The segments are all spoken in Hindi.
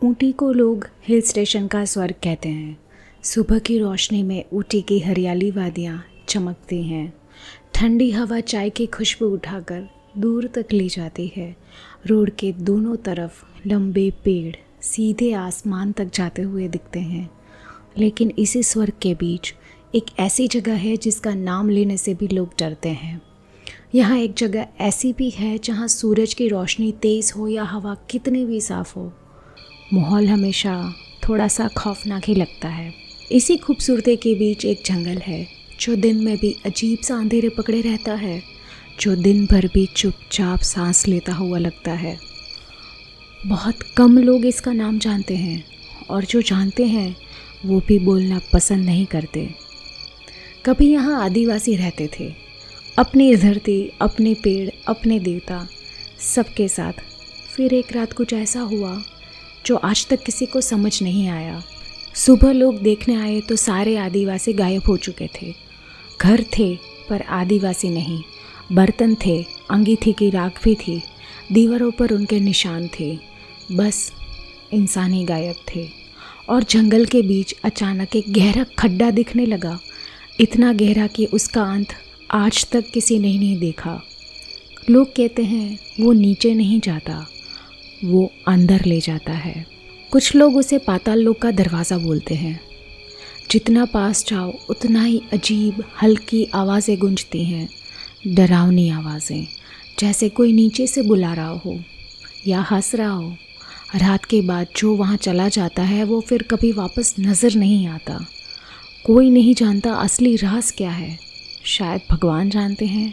ऊटी को लोग हिल स्टेशन का स्वर्ग कहते हैं। सुबह की रोशनी में ऊटी की हरियाली वादियाँ चमकती हैं। ठंडी हवा चाय की खुशबू उठाकर दूर तक ले जाती है। रोड के दोनों तरफ लंबे पेड़ सीधे आसमान तक जाते हुए दिखते हैं। लेकिन इसी स्वर्ग के बीच एक ऐसी जगह है जिसका नाम लेने से भी लोग डरते हैं। यहाँ एक जगह ऐसी भी है जहाँ सूरज की रोशनी तेज़ हो या हवा कितनी भी साफ़ हो, माहौल हमेशा थोड़ा सा खौफनाक ही लगता है। इसी खूबसूरती के बीच एक जंगल है जो दिन में भी अजीब सा अंधेरे पकड़े रहता है, जो दिन भर भी चुपचाप सांस लेता हुआ लगता है। बहुत कम लोग इसका नाम जानते हैं और जो जानते हैं वो भी बोलना पसंद नहीं करते। कभी यहाँ आदिवासी रहते थे, अपनी धरती, अपने पेड़, अपने देवता, सबके साथ। फिर एक रात कुछ ऐसा हुआ जो आज तक किसी को समझ नहीं आया। सुबह लोग देखने आए तो सारे आदिवासी गायब हो चुके थे। घर थे पर आदिवासी नहीं, बर्तन थे, अंगीठी की राख भी थी, दीवारों पर उनके निशान थे, बस इंसान ही गायब थे। और जंगल के बीच अचानक एक गहरा खड्डा दिखने लगा, इतना गहरा कि उसका अंत आज तक किसी ने नहीं देखा। लोग कहते हैं वो नीचे नहीं जाता, वो अंदर ले जाता है। कुछ लोग उसे पाताल लोक का दरवाज़ा बोलते हैं। जितना पास जाओ उतना ही अजीब हल्की आवाज़ें गूंजती हैं, डरावनी आवाज़ें, जैसे कोई नीचे से बुला रहा हो या हंस रहा हो। रात के बाद जो वहाँ चला जाता है वो फिर कभी वापस नज़र नहीं आता। कोई नहीं जानता असली राज क्या है। शायद भगवान जानते हैं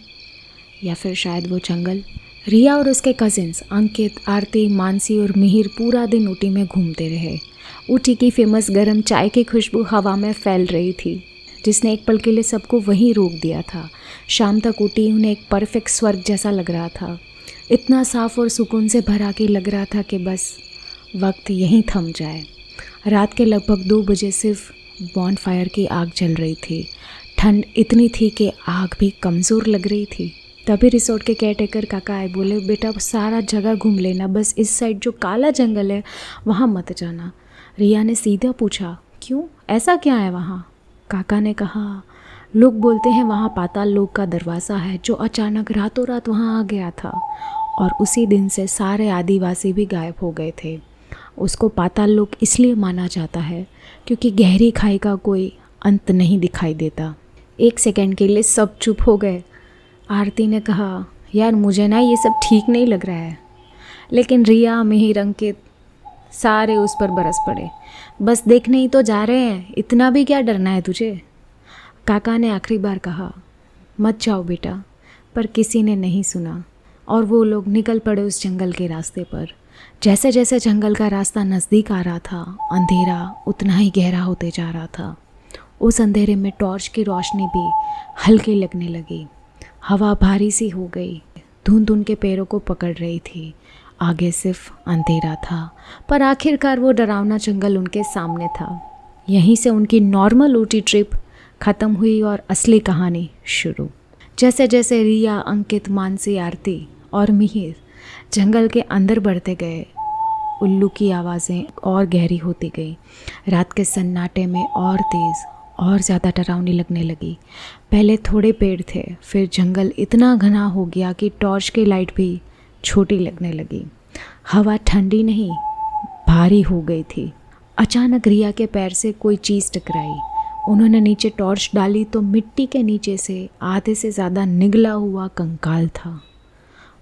या फिर शायद वो जंगल। रिया और उसके कजिन्स अंकित, आरती, मानसी और मिहिर पूरा दिन ऊटी में घूमते रहे। ऊटी की फेमस गरम चाय की खुशबू हवा में फैल रही थी, जिसने एक पल के लिए सबको वहीं रोक दिया था। शाम तक ऊटी उन्हें एक परफेक्ट स्वर्ग जैसा लग रहा था। इतना साफ और सुकून से भरा कि लग रहा था कि बस वक्त यहीं थम जाए। रात के लगभग 2 बजे सिर्फ बॉनफायर की आग जल रही थी। ठंड इतनी थी कि आग भी कमज़ोर लग रही थी। तभी रिसोर्ट के केयरटेकर काका आए। बोले, बेटा सारा जगह घूम लेना, बस इस साइड जो काला जंगल है वहाँ मत जाना। रिया ने सीधा पूछा, क्यों, ऐसा क्या है वहाँ? काका ने कहा, लोग बोलते हैं वहाँ पाताल लोक का दरवाज़ा है जो अचानक रातों रात वहाँ आ गया था और उसी दिन से सारे आदिवासी भी गायब हो गए थे। उसको पाताल लोक इसलिए माना जाता है क्योंकि गहरी खाई का कोई अंत नहीं दिखाई देता। 1 सेकंड के लिए सब चुप हो गए। आरती ने कहा, यार मुझे ना ये सब ठीक नहीं लग रहा है। लेकिन रिया, मिहिर, अंकित सारे उस पर बरस पड़े। बस देखने ही तो जा रहे हैं, इतना भी क्या डरना है तुझे? काका ने आखिरी बार कहा, मत जाओ बेटा, पर किसी ने नहीं सुना और वो लोग निकल पड़े उस जंगल के रास्ते पर। जैसे जैसे जंगल का रास्ता नज़दीक आ रहा था, अंधेरा उतना ही गहरा होते जा रहा था। उस अंधेरे में टॉर्च की रोशनी भी हल्की लगने लगी। हवा भारी सी हो गई, धुंध उनके पैरों को पकड़ रही थी। आगे सिर्फ अंधेरा था, पर आखिरकार वो डरावना जंगल उनके सामने था। यहीं से उनकी नॉर्मल ऊटी ट्रिप ख़त्म हुई और असली कहानी शुरू। जैसे जैसे रिया, अंकित, मानसी, आरती और मिहिर जंगल के अंदर बढ़ते गए, उल्लू की आवाज़ें और गहरी होती गई। रात के सन्नाटे में और तेज़ और ज़्यादा डरावनी लगने लगी। पहले थोड़े पेड़ थे, फिर जंगल इतना घना हो गया कि टॉर्च की लाइट भी छोटी लगने लगी। हवा ठंडी नहीं, भारी हो गई थी। अचानक रिया के पैर से कोई चीज़ टकराई। उन्होंने नीचे टॉर्च डाली तो मिट्टी के नीचे से आधे से ज़्यादा निगला हुआ कंकाल था।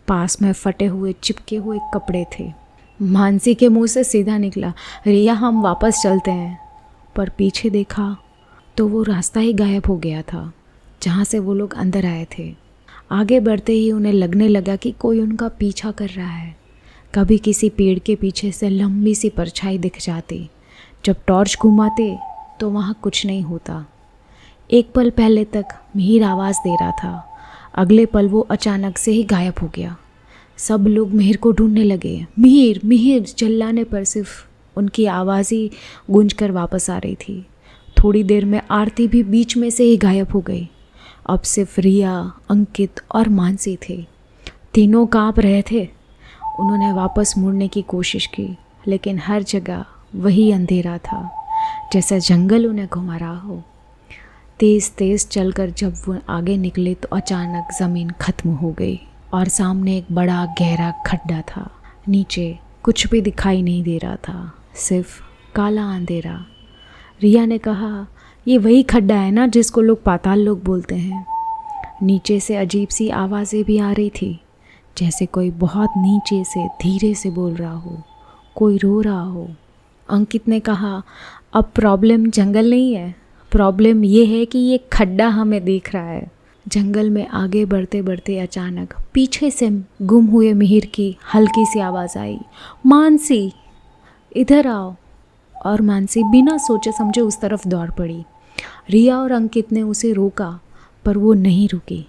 पास में फटे हुए चिपके हुए कपड़े थे। मानसी के मुंह से सीधा निकला, रिया हम वापस चलते हैं। पर पीछे देखा तो वो रास्ता ही गायब हो गया था जहाँ से वो लोग अंदर आए थे। आगे बढ़ते ही उन्हें लगने लगा कि कोई उनका पीछा कर रहा है। कभी किसी पेड़ के पीछे से लंबी सी परछाई दिख जाती। जब टॉर्च घुमाते तो वहाँ कुछ नहीं होता। एक पल पहले तक मिहिर आवाज़ दे रहा था, अगले पल वो अचानक से ही गायब हो गया। सब लोग मिहिर को ढूंढने लगे। मिहिर मिहिर चिल्लाने पर सिर्फ उनकी आवाज़ ही गूंज कर वापस आ रही थी। थोड़ी देर में आरती भी बीच में से ही गायब हो गई। अब सिर्फ रिया, अंकित और मानसी थे। तीनों कांप रहे थे। उन्होंने वापस मुड़ने की कोशिश की लेकिन हर जगह वही अंधेरा था, जैसे जंगल उन्हें घुमा रहा हो। तेज़ तेज़ चलकर जब वो आगे निकले तो अचानक ज़मीन ख़त्म हो गई और सामने एक बड़ा गहरा खड्डा था। नीचे कुछ भी दिखाई नहीं दे रहा था, सिर्फ काला अंधेरा। रिया ने कहा, ये वही खड्डा है ना जिसको लोग पाताल लोक बोलते हैं। नीचे से अजीब सी आवाज़ें भी आ रही थी, जैसे कोई बहुत नीचे से धीरे से बोल रहा हो, कोई रो रहा हो। अंकित ने कहा, अब प्रॉब्लम जंगल नहीं है, प्रॉब्लम ये है कि ये खड्डा हमें देख रहा है। जंगल में आगे बढ़ते बढ़ते अचानक पीछे से गुम हुए मिहिर की हल्की सी आवाज़ आई, मानसी इधर आओ। और मानसी बिना सोचे समझे उस तरफ दौड़ पड़ी। रिया और अंकित ने उसे रोका, पर वो नहीं रुकी।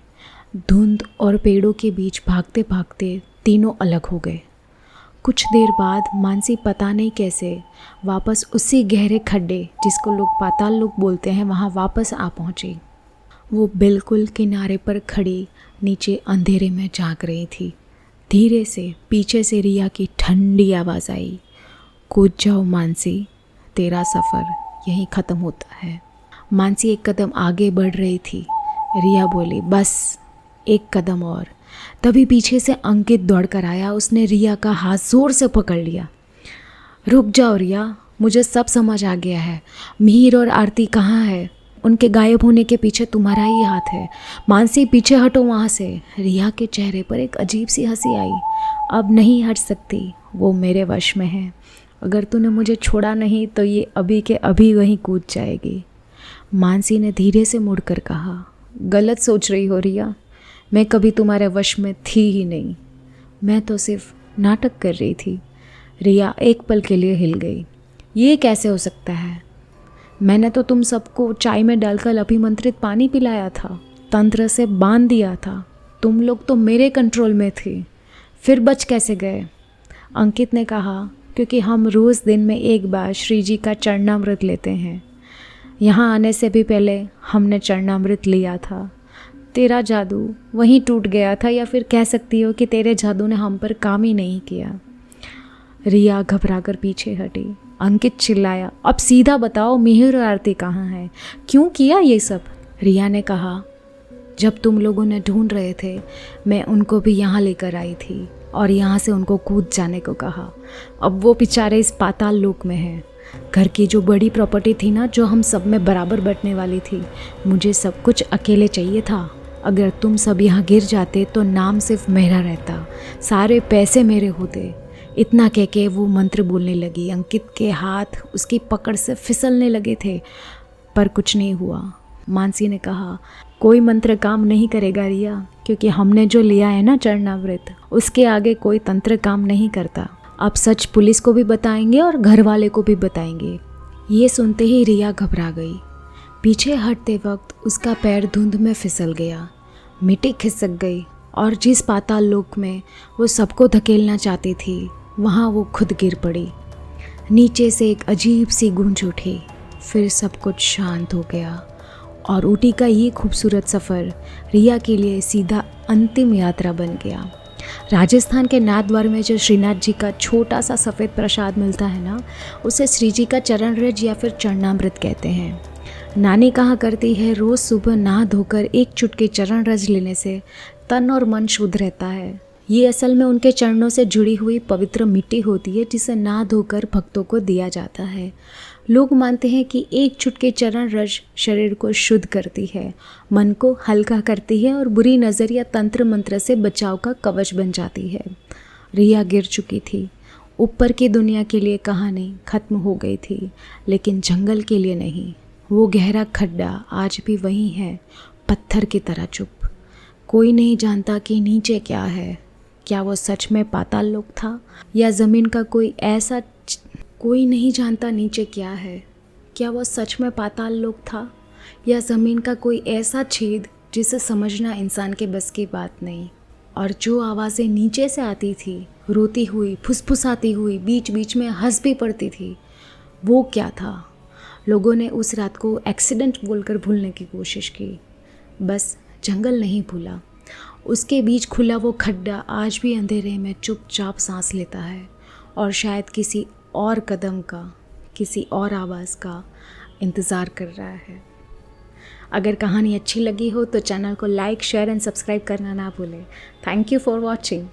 धुंध और पेड़ों के बीच भागते भागते तीनों अलग हो गए। कुछ देर बाद मानसी पता नहीं कैसे वापस उसी गहरे खड्डे जिसको लोग पाताल लोक बोलते हैं वहाँ वापस आ पहुँची। वो बिल्कुल किनारे पर खड़ी नीचे अंधेरे में झांक रही थी। धीरे से पीछे से रिया की ठंडी आवाज़ आई, कूद जाओ मानसी, तेरा सफ़र यहीं ख़त्म होता है। मानसी एक कदम आगे बढ़ रही थी। रिया बोली, बस एक कदम और। तभी पीछे से अंकित दौड़ कर आया। उसने रिया का हाथ ज़ोर से पकड़ लिया। रुक जाओ रिया, मुझे सब समझ आ गया है। मिहिर और आरती कहाँ है? उनके गायब होने के पीछे तुम्हारा ही हाथ है। मानसी पीछे हटो वहाँ से। रिया के चेहरे पर एक अजीब सी हंसी आई। अब नहीं हट सकती, वो मेरे वश में है। अगर तूने मुझे छोड़ा नहीं तो ये अभी के अभी वहीं कूद जाएगी। मानसी ने धीरे से मुड़कर कहा, गलत सोच रही हो रिया, मैं कभी तुम्हारे वश में थी ही नहीं, मैं तो सिर्फ नाटक कर रही थी। रिया एक पल के लिए हिल गई। ये कैसे हो सकता है? मैंने तो तुम सबको चाय में डालकर अभिमंत्रित पानी पिलाया था, तंत्र से बांध दिया था। तुम लोग तो मेरे कंट्रोल में थे, फिर बच कैसे गए? अंकित ने कहा, क्योंकि हम रोज़ दिन में एक बार श्री जी का चरणामृत लेते हैं। यहाँ आने से भी पहले हमने चरणामृत लिया था। तेरा जादू वहीं टूट गया था, या फिर कह सकती हो कि तेरे जादू ने हम पर काम ही नहीं किया। रिया घबराकर पीछे हटी। अंकित चिल्लाया, अब सीधा बताओ मिहिर और आरती कहाँ हैं? क्यों किया ये सब? रिया ने कहा, जब तुम लोगों ने ढूंढ रहे थे मैं उनको भी यहाँ लेकर आई थी और यहाँ से उनको कूद जाने को कहा। अब वो बेचारे इस पाताल लोक में हैं। घर की जो बड़ी प्रॉपर्टी थी ना, जो हम सब में बराबर बंटने वाली थी, मुझे सब कुछ अकेले चाहिए था। अगर तुम सब यहाँ गिर जाते तो नाम सिर्फ मेरा रहता, सारे पैसे मेरे होते। इतना कह के वो मंत्र बोलने लगी। अंकित के हाथ उसकी पकड़ से फिसलने लगे थे, पर कुछ नहीं हुआ। मानसी ने कहा, कोई मंत्र काम नहीं करेगा रिया, क्योंकि हमने जो लिया है ना चरणामृत, उसके आगे कोई तंत्र काम नहीं करता। अब सच पुलिस को भी बताएंगे और घर वाले को भी बताएंगे। ये सुनते ही रिया घबरा गई। पीछे हटते वक्त उसका पैर धुंध में फिसल गया, मिट्टी खिसक गई और जिस पाताल लोक में वो सबको धकेलना चाहती थी वहाँ वो खुद गिर पड़ी। नीचे से एक अजीब सी गूंज उठी, फिर सब कुछ शांत हो गया और ऊटी का ये खूबसूरत सफ़र रिया के लिए सीधा अंतिम यात्रा बन गया। राजस्थान के नाथद्वार में जो श्रीनाथ जी का छोटा सा सफ़ेद प्रसाद मिलता है ना, उसे श्री जी का चरण रज या फिर चरणामृत कहते हैं। नानी कहा करती है, रोज़ सुबह नहा धोकर एक चुटकी चरण रज लेने से तन और मन शुद्ध रहता है। ये असल में उनके चरणों से जुड़ी हुई पवित्र मिट्टी होती है, जिसे नहा धोकर भक्तों को दिया जाता है। लोग मानते हैं कि एक चुटकी चरण रज शरीर को शुद्ध करती है, मन को हल्का करती है और बुरी नज़र या तंत्र मंत्र से बचाव का कवच बन जाती है। रिया गिर चुकी थी। ऊपर की दुनिया के लिए कहानी खत्म हो गई थी, लेकिन जंगल के लिए नहीं। वो गहरा खड्डा आज भी वहीं है, पत्थर की तरह चुप। कोई नहीं जानता कि नीचे क्या है। क्या वो सच में पाताल लोक था या ज़मीन का कोई नहीं जानता नीचे क्या है। क्या वो सच में पाताल लोक था या ज़मीन का कोई ऐसा छेद जिसे समझना इंसान के बस की बात नहीं। और जो आवाज़ें नीचे से आती थी, रोती हुई, फुसफुसाती हुई, बीच बीच में हंस भी पड़ती थी, वो क्या था? लोगों ने उस रात को एक्सीडेंट बोलकर भूलने की कोशिश की, बस जंगल नहीं भूला। उसके बीच खुला वो खड्डा आज भी अंधेरे में चुपचाप सांस लेता है और शायद किसी और कदम का, किसी और आवाज़ का इंतज़ार कर रहा है। अगर कहानी अच्छी लगी हो तो चैनल को लाइक, शेयर एंड सब्सक्राइब करना ना भूलें। Thank you for watching.